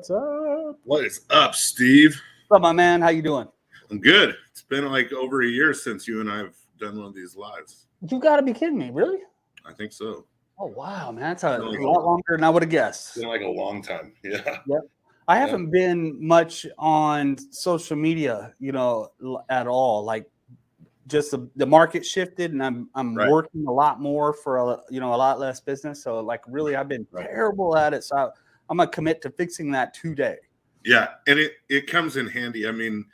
What's up? What is up, Steve? What's up, my man? How you doing? I'm good. It's been like over a year since you and I have done one of these lives. You got to be kidding me. Really? I think so. Oh, wow, man. That's a lot longer than I would have guessed. It's been like a long time. Yeah. Yep. I haven't been much on social media, at all. Like, just the market shifted, and I'm working a lot more for a lot less business. So, like, really, I've been terrible at it. So I'm gonna commit to fixing that today. Yeah, and it comes in handy. I mean,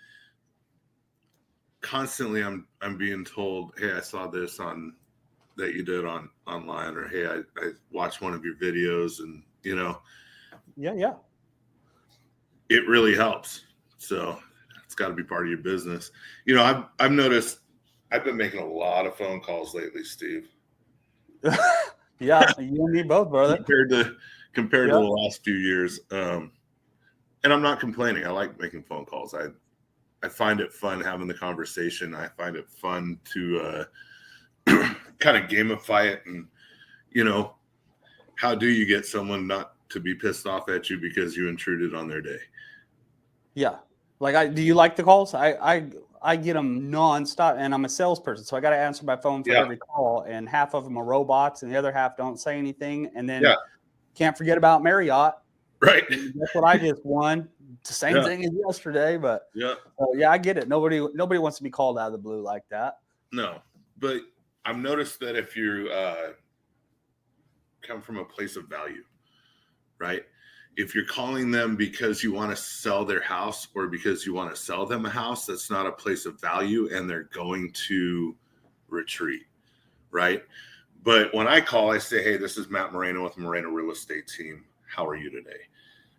constantly I'm being told, hey, I saw this that you did online, or hey, I watched one of your videos, and yeah, it really helps. So it's got to be part of your business. I've noticed I've been making a lot of phone calls lately, Steve. Yeah, you and me both, brother. Compared to the last few years. And I'm not complaining. I like making phone calls. I find it fun having the conversation. I find it fun to kind of gamify it. And, how do you get someone not to be pissed off at you because you intruded on their day? Yeah. Like, do you like the calls? I get them nonstop, and I'm a salesperson, so I got to answer my phone for every call, and half of them are robots, and the other half don't say anything. And then can't forget about Marriott. Right. That's what I just won. It's the same thing as yesterday, but I get it. Nobody wants to be called out of the blue like that. No, but I've noticed that if you come from a place of value, right? If you're calling them because you want to sell their house or because you want to sell them a house, that's not a place of value, and they're going to retreat, right? But when I call, I say, hey, this is Matt Moreno with Moreno Real Estate Team. How are you today?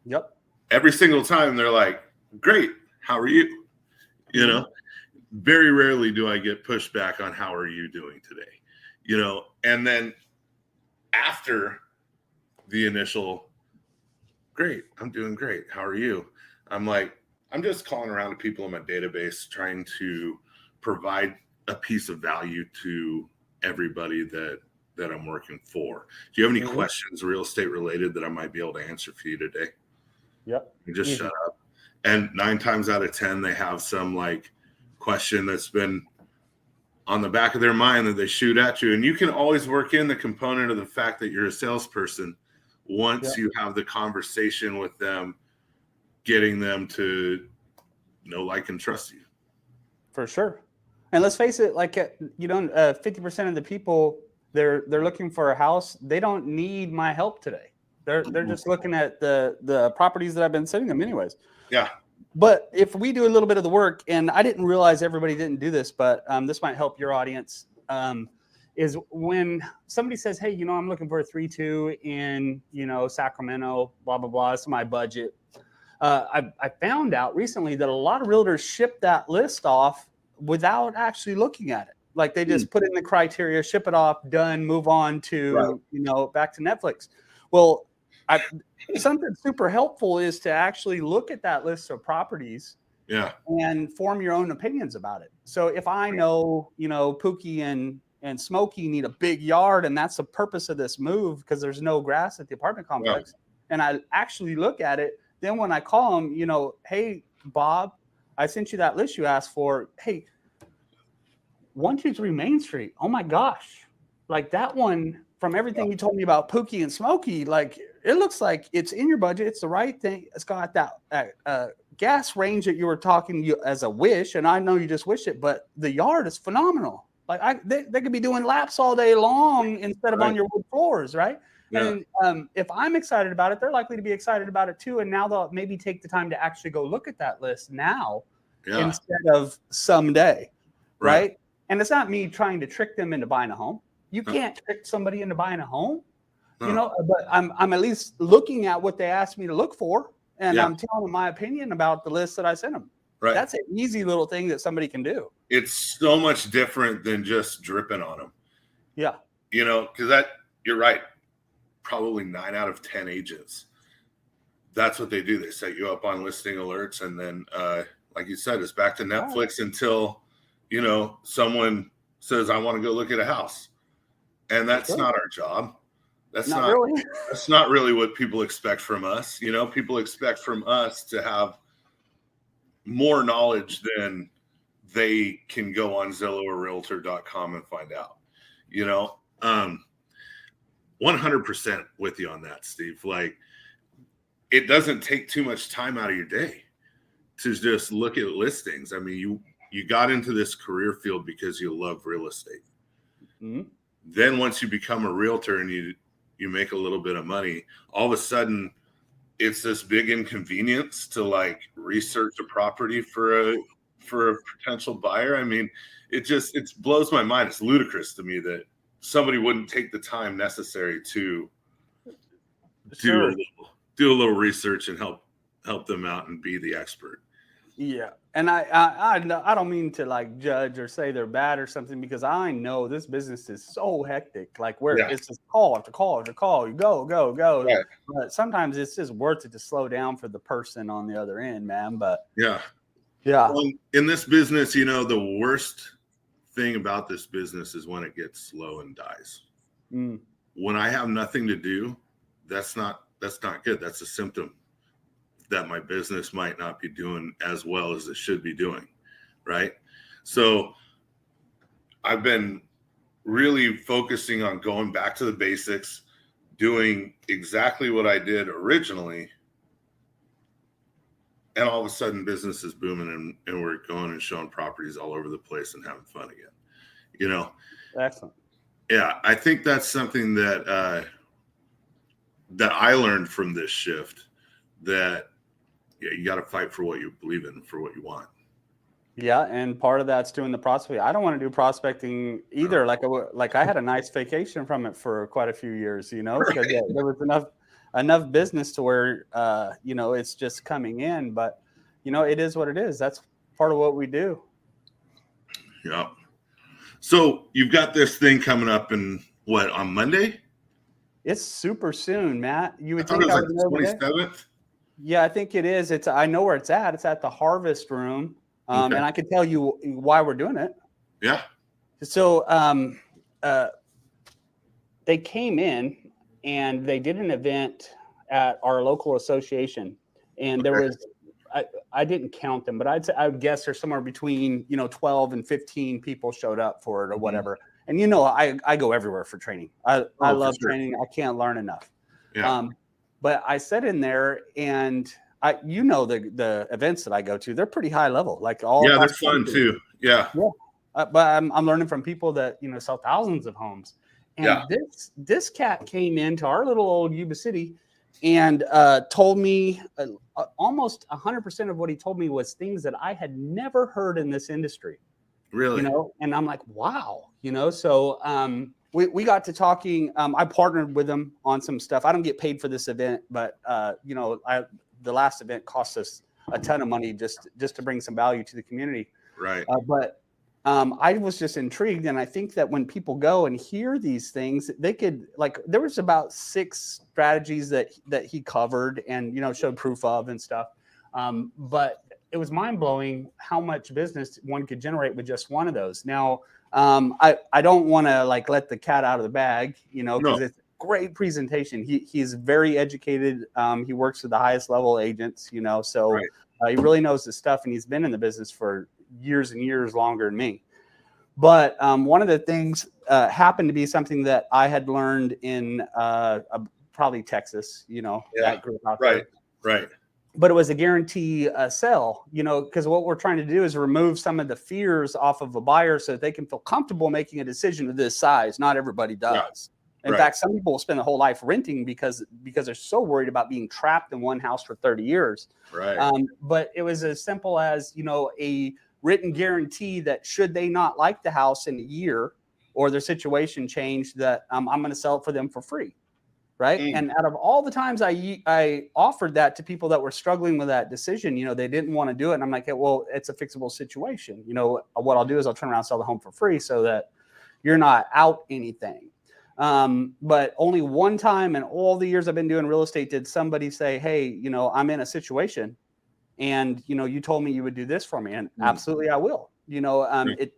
Yep. Every single time they're like, great. How are you? Very rarely do I get pushback on how are you doing today? And then after the initial, great, I'm doing great. How are you? I'm like, I'm just calling around to people in my database, trying to provide a piece of value to everybody that I'm working for. Do you have any questions real estate related that I might be able to answer for you today? Yep. You just shut up. And 9 times out of 10, they have some like question that's been on the back of their mind that they shoot at you. And you can always work in the component of the fact that you're a salesperson once you have the conversation with them, getting them to know, like, and trust you. For sure. And let's face it, like, 50% of the people, they're looking for a house. They don't need my help today. They're just looking at the properties that I've been sending them anyways. Yeah. But if we do a little bit of the work, and I didn't realize everybody didn't do this, but this might help your audience, is when somebody says, hey, I'm looking for a 3-2 in, Sacramento, blah, blah, blah, it's my budget. I found out recently that a lot of realtors ship that list off without actually looking at it. Like, they just put in the criteria, ship it off, done, move on to, back to Netflix. Well, something super helpful is to actually look at that list of properties and form your own opinions about it. So if I know, Pookie and Smokey need a big yard, and that's the purpose of this move because there's no grass at the apartment complex, and I actually look at it, then when I call them, hey, Bob, I sent you that list you asked for. Hey, 123 Main Street. Oh my gosh. Like, that one, from everything you told me about Pookie and Smokey, like, it looks like it's in your budget. It's the right thing. It's got that gas range that you were talking as a wish, and I know you just wish it, but the yard is phenomenal. Like, they could be doing laps all day long instead of on your wood floors, right? Yeah. And if I'm excited about it, they're likely to be excited about it too. And now they'll maybe take the time to actually go look at that list now instead of someday, right? And it's not me trying to trick them into buying a home. You can't trick somebody into buying a home, but I'm at least looking at what they asked me to look for, and I'm telling them my opinion about the list that I sent them. Right. That's an easy little thing that somebody can do. It's so much different than just dripping on them. Yeah. Because you're right. Probably 9 out of 10 agents, that's what they do. They set you up on listing alerts, and then, like you said, it's back to Netflix until, someone says, I want to go look at a house. And that's not our job. That's Not not really. that's not really what people expect from us. You know, people expect from us to have more knowledge than they can go on Zillow or Realtor.com and find out. You know, 100% with you on that, Steve. Like, it doesn't take too much time out of your day to just look at listings. I mean, you got into this career field because you love real estate. Mm-hmm. Then once you become a realtor and you make a little bit of money, all of a sudden it's this big inconvenience to like research a property for a potential buyer. I mean, it blows my mind. It's ludicrous to me that somebody wouldn't take the time necessary to Sure. do a little research and help them out and be the expert. Yeah. And I don't mean to like judge or say they're bad or something, because I know this business is so hectic. Like it's just call after call after call. You go. Right. But sometimes it's just worth it to slow down for the person on the other end, man. But yeah. Well, in this business, you know, the worst thing about this business is when it gets slow and dies. When I have nothing to do, that's not good. That's a symptom that my business might not be doing as well as it should be doing, right? So I've been really focusing on going back to the basics, doing exactly what I did originally, and all of a sudden business is booming and we're going and showing properties all over the place and having fun again. You know? Excellent. Yeah, I think that's something that that I learned from this shift, that you got to fight for what you believe in, for what you want. Yeah, and part of that's doing the prospecting. I don't want to do prospecting either. Like I had a nice vacation from it for quite a few years, you know, because there was enough business to where you know, it's just coming in. But you know, it is what it is. That's part of what we do. Yeah. So you've got this thing coming up in what, on Monday? It's super soon, Matt. You would think think it I was would like know the 27th. Yeah, I think it is. I know where it's at. It's at the Harvest Room, Okay. and I can tell you why we're doing it. Yeah. So they came in and they did an event at our local association, and there was I didn't count them, but I would guess there's somewhere between 12 and 15 people showed up for it or whatever. And I go everywhere for training. I love training. I can't learn enough. Yeah. But I sat in there, and the events that I go to, they're pretty high level. Like they're fun too. Yeah. But I'm learning from people that sell thousands of homes. And this cat came into our little old Yuba City and told me almost 100% of what he told me was things that I had never heard in this industry. Really? And I'm like, wow. So we got to talking. I partnered with him on some stuff. I don't get paid for this event, but the last event cost us a ton of money just to bring some value to the community. Right. But I was just intrigued, and I think that when people go and hear these things, they could, like, there was about 6 strategies that he covered and showed proof of and stuff. But it was mind blowing how much business one could generate with just one of those. Now, I don't want to let the cat out of the bag, because it's a great presentation. He's very educated. He works with the highest level agents, so he really knows his stuff, and he's been in the business for years and years longer than me. But one of the things happened to be something that I had learned in probably Texas, that group out there. Right. But it was a guarantee sell, because what we're trying to do is remove some of the fears off of a buyer so that they can feel comfortable making a decision of this size. Not everybody does. In fact, some people will spend their whole life renting because they're so worried about being trapped in one house for 30 years. Right. But it was as simple as, a written guarantee that should they not like the house in a year or their situation changed, that I'm going to sell it for them for free. Right. And out of all the times I offered that to people that were struggling with that decision, they didn't want to do it. And I'm like, well, it's a fixable situation. What I'll do is I'll turn around and sell the home for free so that you're not out anything. But only one time in all the years I've been doing real estate did somebody say, hey, I'm in a situation and, you told me you would do this for me. And absolutely I will.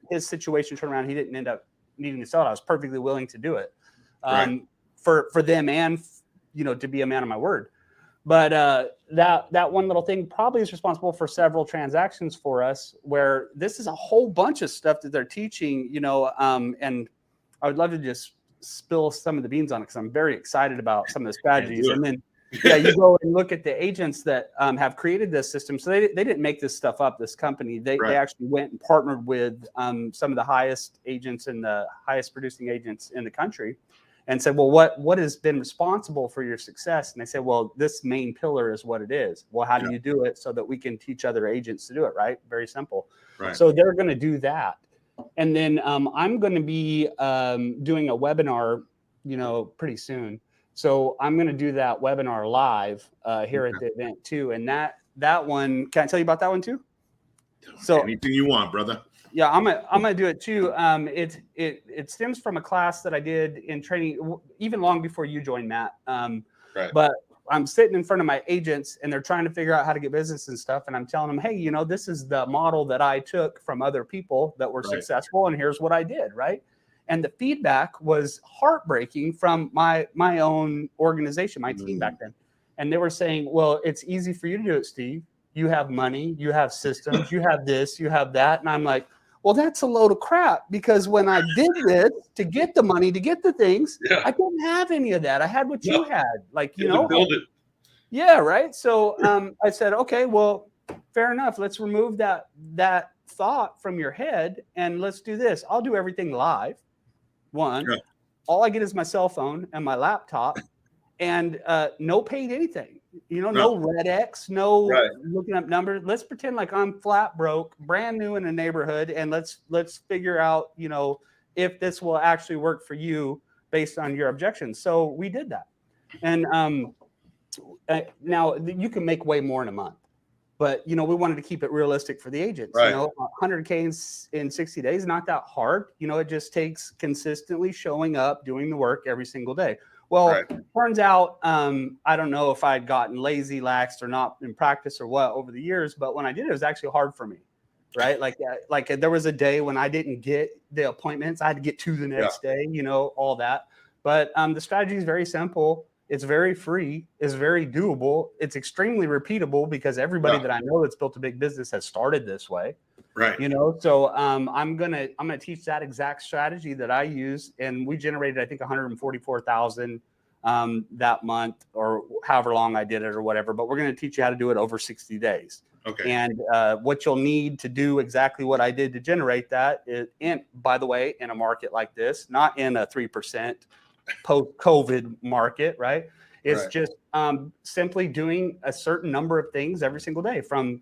His situation turned around. He didn't end up needing to sell it. I was perfectly willing to do it. for them and, to be a man of my word. But that one little thing probably is responsible for several transactions for us, where this is a whole bunch of stuff that they're teaching, and I would love to just spill some of the beans on it because I'm very excited about some of the strategies. And then, you go and look at the agents that have created this system. So they didn't make this stuff up, this company. They actually went and partnered with some of the highest agents and the highest producing agents in the country, and said, well, what has been responsible for your success? And they said, well, this main pillar is what it is. Well, how do you do it so that we can teach other agents to do it? Right. Very simple. Right. So they're going to do that. And then I'm going to be doing a webinar, pretty soon. So I'm going to do that webinar live here at the event too. And that one, can I tell you about that one too? So anything you want, brother. Yeah, I'm gonna do it too. It stems from a class that I did in training even long before you joined, Matt. But I'm sitting in front of my agents and they're trying to figure out how to get business and stuff. And I'm telling them, hey, this is the model that I took from other people that were successful, and here's what I did, right? And the feedback was heartbreaking from my own organization, my team back then. And they were saying, well, it's easy for you to do it, Steve. You have money, you have systems, you have this, you have that. And I'm like, well, that's a load of crap, because when I did this to get the money, to get the things, I didn't have any of that. I had what you had, build it. Yeah, right. So I said, okay, well, fair enough. Let's remove that thought from your head and let's do this. I'll do everything live. All I get is my cell phone and my laptop, and no paid anything. No red X, no looking up numbers. Let's pretend like I'm flat broke, brand new in a neighborhood, and let's figure out, if this will actually work for you based on your objections. So we did that. And now you can make way more in a month, but we wanted to keep it realistic for the agents. 100K in 60 days, not that hard. It just takes consistently showing up, doing the work every single day. Well, turns out, I don't know if I'd gotten lazy, laxed, or not in practice or what over the years, but when I did, it was actually hard for me, right? Like there was a day when I didn't get the appointments. I had to get to the next day, all that. But the strategy is very simple. It's very free. It's very doable. It's extremely repeatable because everybody that I know that's built a big business has started this way. Right. So I'm gonna teach that exact strategy that I use, and we generated, I think, 144,000 that month, or however long I did it or whatever. But we're gonna teach you how to do it over 60 days. Okay. And what you'll need to do exactly what I did to generate that is, by the way, in a market like this, not in a 3% post-COVID market, right? It's just simply doing a certain number of things every single day, from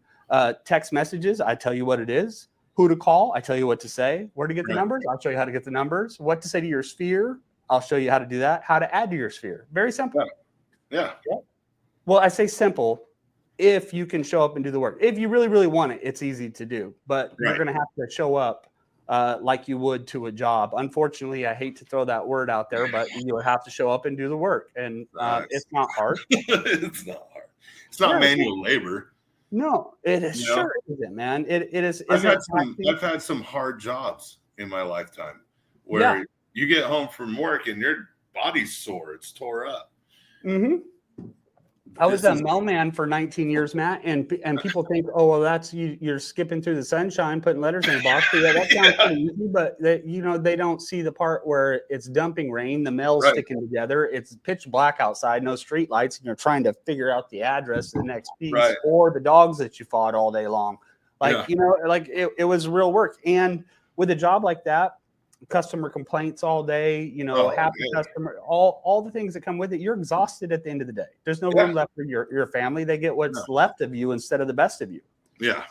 text messages. I tell you what it is. Who to call. I tell you what to say. Where to get the numbers. I'll show you how to get the numbers. What to say to your sphere. I'll show you how to do that. How to add to your sphere. Very simple. Yeah. Well, I say simple if you can show up and do the work. If you really, really want it, it's easy to do. But you're going to have to show up like you would to a job. Unfortunately, I hate to throw that word out there, but you have to show up and do the work. And it's not hard. It's not hard. It's not manual labor. No, it is sure isn't, man. It is. I've had some hard jobs in my lifetime where you get home from work and your body's sore. It's tore up. Mm-hmm. I was a mailman for 19 years, Matt, and people think, oh, well, that's you're skipping through the sunshine, putting letters in a box. Yeah, that sounds pretty easy, but they don't see the part where it's dumping rain, the mail's sticking together, it's pitch black outside, no street lights, and you're trying to figure out the address of the next piece, or the dogs that you fought all day long. It was real work. And with a job like that, customer complaints all day, happy customer, all the things that come with it, you're exhausted at the end of the day. There's no room left for your family. They get what's left of you instead of the best of you. Yeah,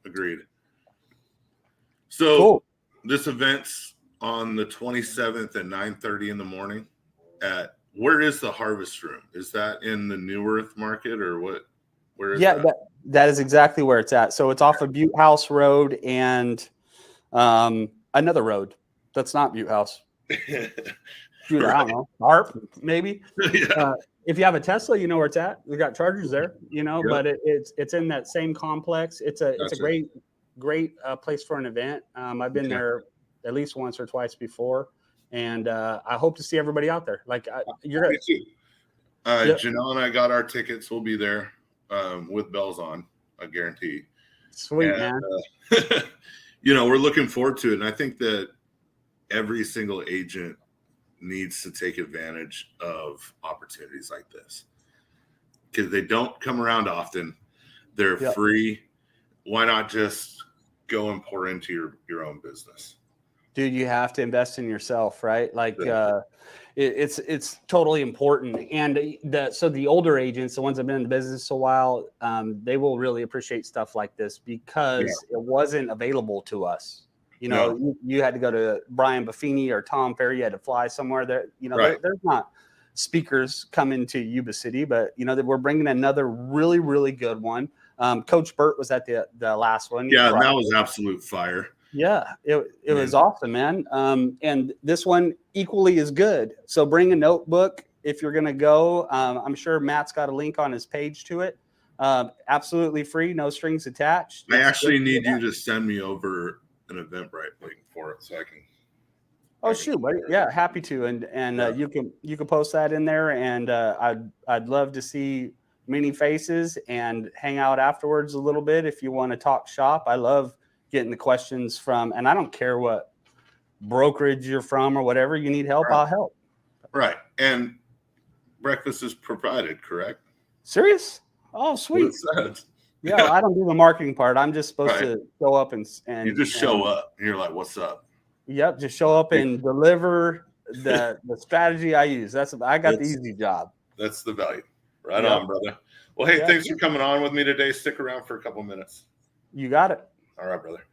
agreed. So this event's on the 27th at 9:30 in the morning. Where is the Harvest Room? Is that in the New Earth Market, or what? Where is that? That is exactly where it's at. So it's off of Butte House Road and another road. That's not Butte House. Shoot, I don't know. Harp, maybe. If you have a Tesla, you know where it's at. We got chargers there, but it's in that same complex. It's a great place for an event. I've been there at least once or twice before, And I hope to see everybody out there. Like you're Me too. Yep. Janelle and I got our tickets. We'll be there with bells on, I guarantee. Sweet, And, man. We're looking forward to it. And I think that every single agent needs to take advantage of opportunities like this because they don't come around often. They're Yep. free. Why not just go and pour into your own business? Dude, you have to invest in yourself, right? Like it's totally important. And so the older agents, the ones that have been in the business a while, they will really appreciate stuff like this because it wasn't available to us. You had to go to Brian Buffini or Tom Ferry. You had to fly somewhere. There, there's not speakers coming to Yuba City, but that we're bringing another really, really good one. Coach Burt was at the last one. Yeah, that was absolute fire. Yeah, it was awesome, man. And this one equally is good. So bring a notebook if you're going to go. I'm sure Matt's got a link on his page to it. Absolutely free, no strings attached. I actually need you to send me over an Eventbrite link for it so I can. Oh shoot, buddy. Yeah, happy to. And you can post that in there. And I'd love to see many faces and hang out afterwards a little bit if you want to talk shop. I love getting the questions from, and I don't care what brokerage you're from or whatever. You need help, I'll help. Right. And breakfast is provided, correct? Serious? Oh, sweet. Yeah, I don't do the marketing part. I'm just supposed to show up and you just show up and you're like, what's up? Yep, just show up and deliver the strategy I use. I got the easy job. That's the value. Right on, brother. Well, hey, thanks for coming on with me today. Stick around for a couple minutes. You got it. All right, brother.